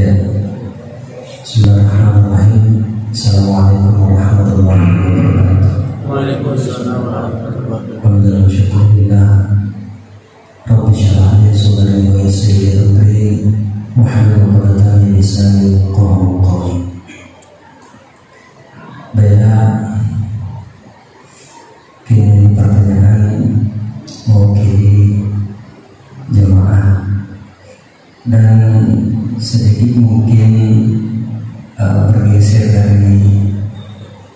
Ya. Bismillahirrahmanirrahim. Assalamualaikum warahmatullahi wabarakatuh. Waalaikumsalam warahmatullahi wabarakatuh. Alhamdulillah. Rabbi shrah li sadri wa yassir li amri wahlul 'uqdatam min lisani yafqahu qawli. Baiklah, kini pertanyaan mewakili jemaah dan sedikit mungkin bergeser dari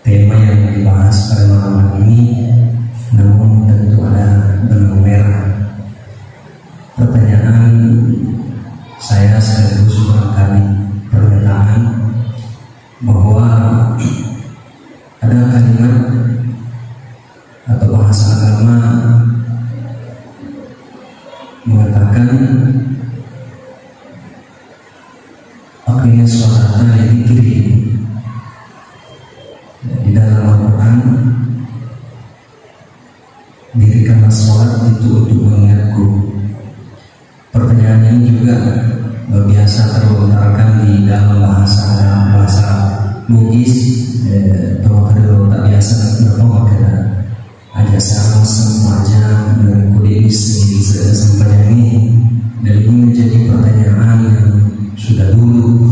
tema yang dibahas pada malam ini, namun tentu ada benang merah. Pertanyaan saya sekaligus barangkali pernyataan bahwa ada kalimat atau bahasa agama mengatakan akhirnya sholatnya dikiri. Di dalam Al-Quran, dirikanlah sholat itu untuk mengingatku. Pertanyaan ini juga biasa terlontarkan di dalam bahasa Bugis, kalau tak biasa berpengalaman aja sama aja dengan kode sampai ini, dan ini menjadi pertanyaan yang sudah dulu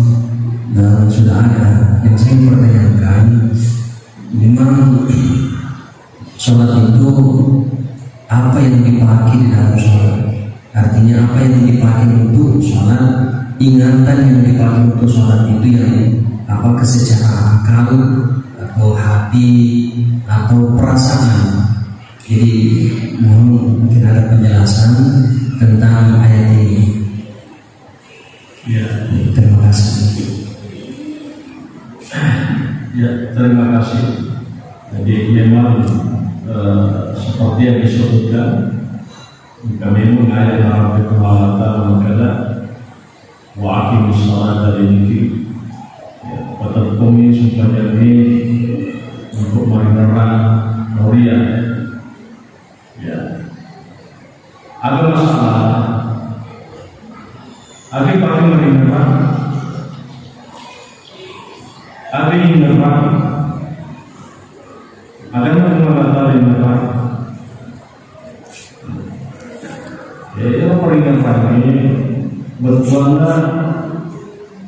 dan sudah ada. Yang saya pertanyakan, memang sholat itu apa yang dipakai di dalam sholat? Artinya apa yang dipakai untuk sholat? Ingatan yang dipakai untuk sholat itu yang apakah secara akal atau hati atau perasaan? Jadi mungkin ada penjelasan tentang ayat ini. Ya, Terima kasih. ya, terima kasih. Jadi memang seperti yang disebutkan, kami mengajak Rabbi Ta'ala mengkala wa aqimus sholata lidikri. Peterkumi supaya ini untuk menerang mulia. Ya, ada masalah. Ada pakai menerang, ada yang menerang, ada yang menerang. Ya, peringatan ini berbuatnya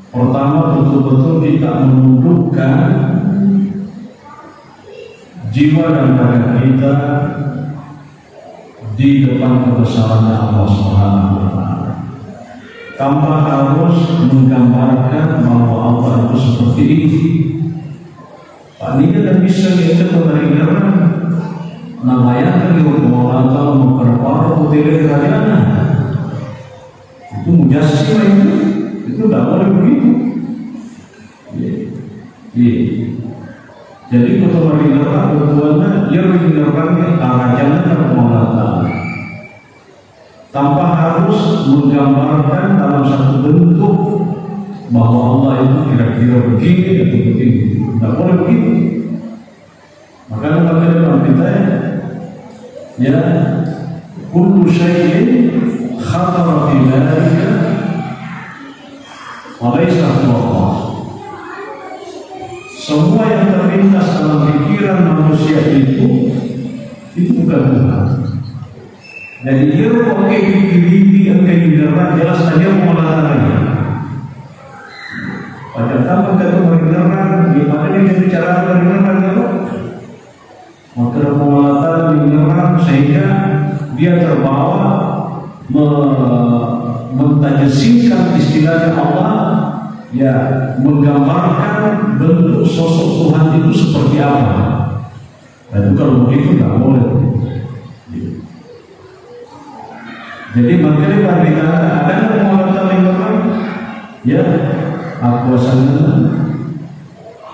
pertama betul-betul tidak menundukkan jiwa dan raga kita di depan kebesaran Allah Subhanahu wa Ta'ala, tanpa harus menggambarkan bahwa Allah itu seperti ini. Pak ini dan bisa kita menerima namanya kan Allah Ta'ala memperparah putih kerajaan. Itu mujassim itu tidak boleh begitu. Jadi kalau menerima berbuatnya, dia menerima kerajaan Allah Ta'ala tanpa harus menggambarkan dalam satu bentuk bahwa Allah itu kira-kira begini atau begini. Tidak boleh begitu. Maka dalam kita ya kullu syai'in khatara fi dhalika wa laysa Allah. Semua yang terlintas dalam pikiran manusia itu bukan Tuhan. Jadi dia pakai pikir-pikir yang kehindaran, jelas saja pengolahan lagi. Pada tahun kata kehindaran, di mana dia bicara kehindaran itu? Maka pengolahan kehindaran sehingga dia terbawa mentajasingkan istilahnya Allah, ya menggambarkan bentuk sosok Tuhan itu seperti apa. Dan kalau begitu tidak boleh. Jadi makanya kita ada pengolahan lingkungan, ya kuasanya,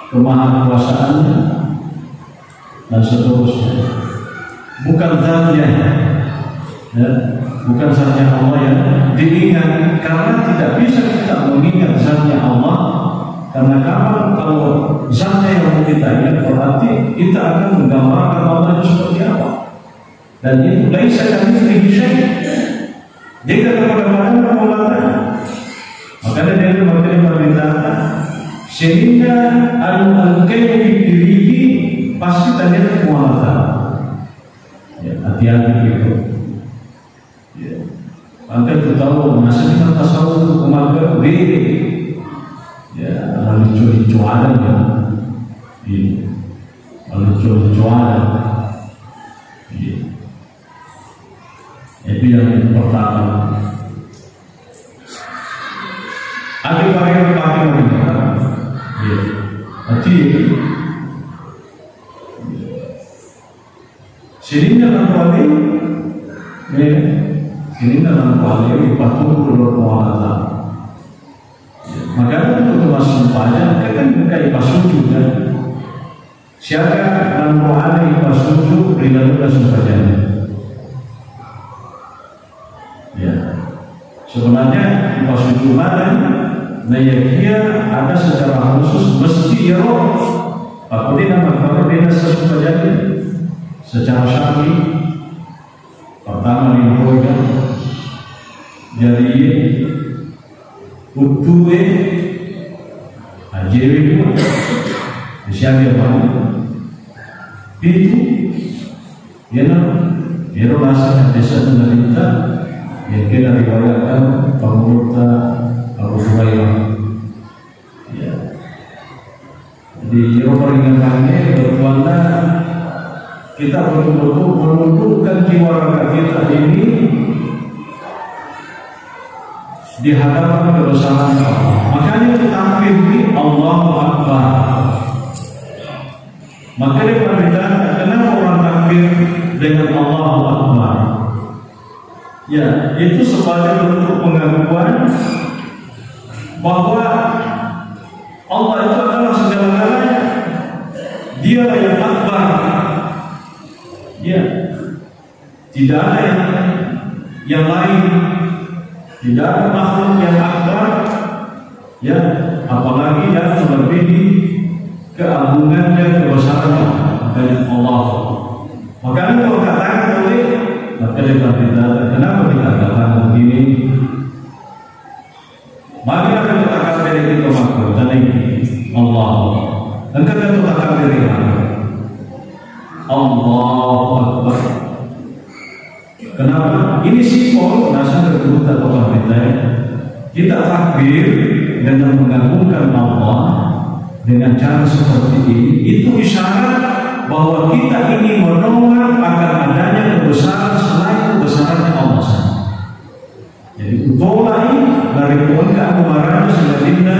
kemahakuasaannya dan seterusnya. Bukan zatnya, ya, bukan zatnya Allah yang diingat, karena tidak bisa kita mengingat zatnya Allah. Karena kalau zatnya yang kita ingat, berarti kita akan menggambarkan Allah itu seperti apa. Dan itu laisa kamitslihi syai'. Dia kepada mana pengolahan. Makanya dia memerintahkan sehingga al-kayu dirihi pasti terjadi mualatan. Ya, hati-hati gitu. Ya. Maka kita tahu nasib kita tasawuf untuk umat beri. Ya, lucu-lucuan ya. Iya. Lucu-lucuan. Iya. Itu yang pertama. Ada varian mereka. Iya. Hati. Sini dalam kuali, ya. Sini dalam kuali patung bermuatan. Maka untuk masuk pajak kan kayak pasuju kan. Siapa dalam kuali pasuju berilah masuk pajak. Ya. Sebenarnya pasuju mana? Nayakia ada secara khusus mesti roh. Apa dia nama dia sesuatu jadi secara syar'i. Pertama dihoja jadi utue ajewe itu siapa yang itu ya rasa desa pemerintah yang kita riwayatkan pengurta Abu Hurairah. Ya. Jadi yang peringatannya berkuasa kita betul-betul menundukkan jiwa raga kita ini di hadapan kebesaran Allah. Makanya kita tampil di Allahu Akbar. Makanya perbedaan kenapa orang takbir dengan Allahu Akbar? Ya, itu sebagai bentuk pengakuan bahwa Allah itu adalah segala-galanya. Dia yang akbar. Ya, tidak ada yang lain. Tidak ada makhluk yang akbar. Ya, apalagi yang melebihi keagungan dan kebesaran dari Allah. Makanya kalau katakan oleh maka kita kenapa kita katakan begini? Mari kita katakan dari kita makhluk tadi Allah. Dan kita katakan dari Allahu Akbar. Kenapa? Ini simbol dasar kedudukan Allah kita. Kita takbir dengan mengagungkan Allah dengan cara seperti ini. Itu isyarat bahwa kita ini menolak akan adanya kebesaran selain kebesarannya Allah saja. Jadi utolai dari keunggahan kemarahan sebenarnya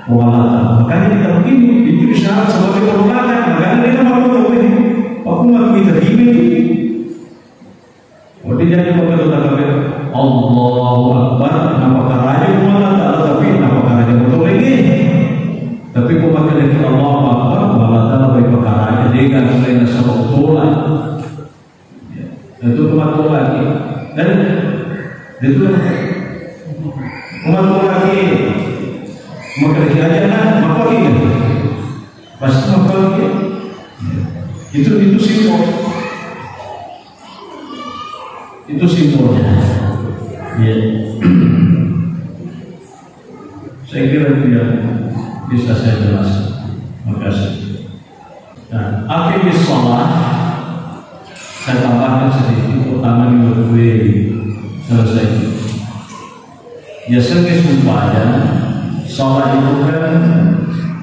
wala. Makanya kita begini itu isyarat sebagai penolakan. Makanya kita mau tahu ini. Aku mau kita ini. Jadi jadi kalau kita kata Allahu Akbar, nama karanya wala tapi nama karanya betul lagi. Tapi kau pakai lagi Allahu Akbar, wala bagi perkaranya dengan selain sama utulan. Itu umat lagi. Dan itu umat lagi. Maka aja maka ini pasti maka itu simbol. Itu simbolnya. Ya. Saya kira itu yang bisa saya jelaskan. Terima kasih. Nah, akhir sholat saya tambahkan sedikit. Pertama minggu selesai. Ya supaya sholat itu kan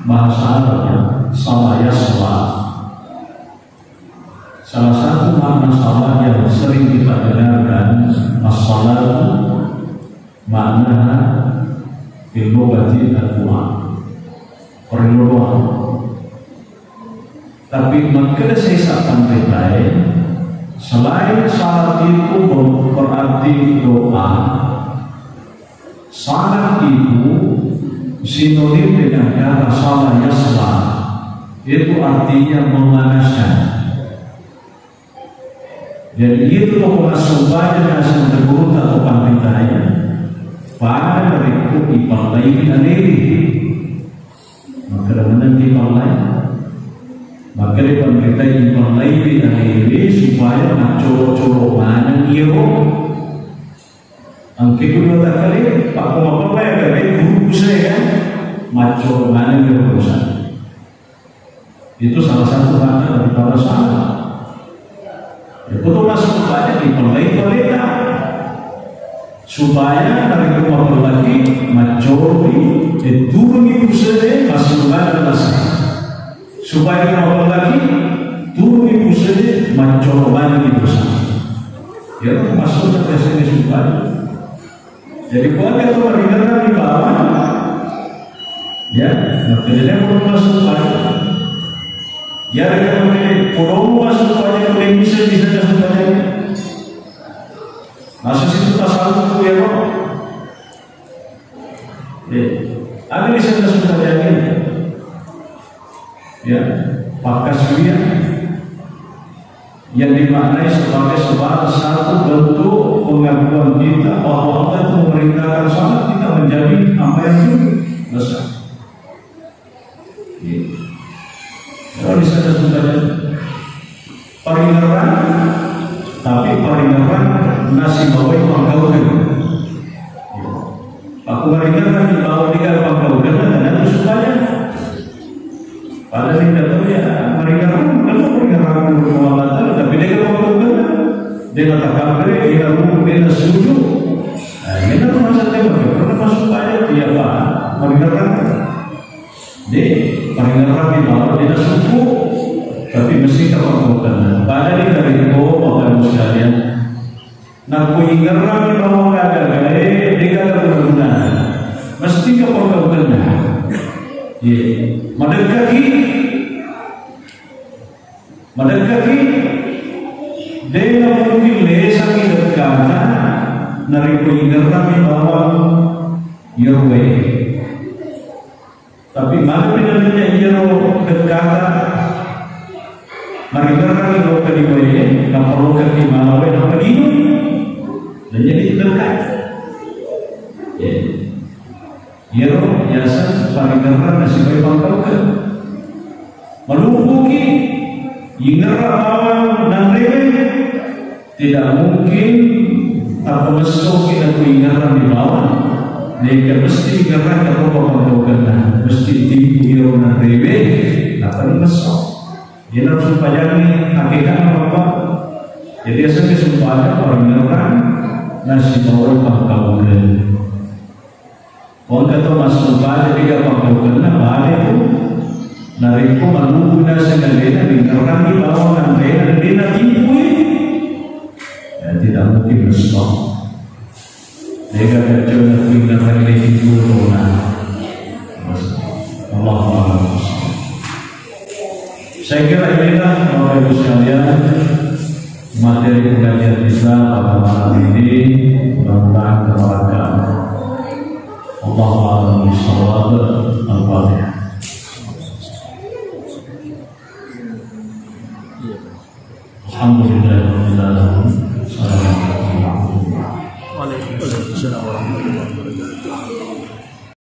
bahasa Arabnya sholat ya sholat. Salah satu makna sholat yang sering kita dengarkan as-sholat makna ilmu-bati doa, perdoa. Tapi makna saya sampaikan selain sholat itu berarti doa, sholat itu sinonim dengan kata sholat yasla, itu artinya memanaskan. Jadi itu supaya nasi terburuk atau pantainya pada berikut ipalai aliri. Maka dengan ipalai, maka depan kita ipalai aliri supaya macoro-coro mana iyo. Ang kedua kali Pak Komapa ya kali guru saya kan maco mana berurusan. Itu salah satu makna daripada salah. Ya, betul masuk banyak di pelita supaya dari rumah lelaki macori turun itu saja masuk banyak nasi. Supaya rumah lelaki turun itu saja macor banyak itu saja. Ya masuk ke sini supaya. Jadi keluarga itu mendengarkan di bawah, ya, makanya perlu masuk banyak. Ya, mereka perlu masuk banyak, boleh bisa masuk banyak. Masuk situ pasal itu ya, bro. Ya, ada bisa masuk banyak. Ya, pakas dia yang dimaknai sebagai satu bentuk pengakuan kita bahwa Allah itu memerintahkan salat kita menjadi apa yang besar. Kalau di sana sebenarnya paringeran, tapi paringeran nasi bawai pangkaukan. Aku paringeran di bawah tiga pangkaukan dan itu supaya pada tidak tahu ya paringeran bermuamalah tapi dia pangkaukan dia katakan dia rumah dia setuju. Ini kan masalah karena masuk aja dia apa paringeran. Dia paringeran di bawah dia suku tapi mesti kepangkaukan. Pada di dari itu bapak ibu sekalian, nak paringeran di bawah ada gaya dia kata berguna mesti kepangkaukan. Ye, mendekati dia mungkin lesan berkata dari paringeran di bawah your way. Tapi mana benar-benar ia berkata paringeran di bawah di way kalau perlu di mana way apa di dan jadi dekat. Ya, ia biasa paringeran nasi bayi pangkaukan melumpuki ingera awal dan tidak mungkin apa masuk kita ingera di bawah dia mesti ingera kalau pangkaukan mesti tipu dan rebe akan masuk dia harus pelajari hakikat apa jadi asal kesempatan paringeran nasi bayi pangkaukan. Orang kata masuk pada tiga pangkaukan pada itu nariku menunggu nasi galena dengan di bawah dan dia tipu ya tidak mungkin berstop. Dia kata jangan tinggal lagi di corona. Allah Allah. Saya kira inilah Bapak Ibu sekalian materi pengajian kita pada malam ini tentang kemerdekaan. Allah a'lam bishawab. Al-Fatihah. Alhamdulillahirabbil alamin. Assalamualaikum warahmatullahi wabarakatuh. Waalaikumsalam warahmatullahi wabarakatuh.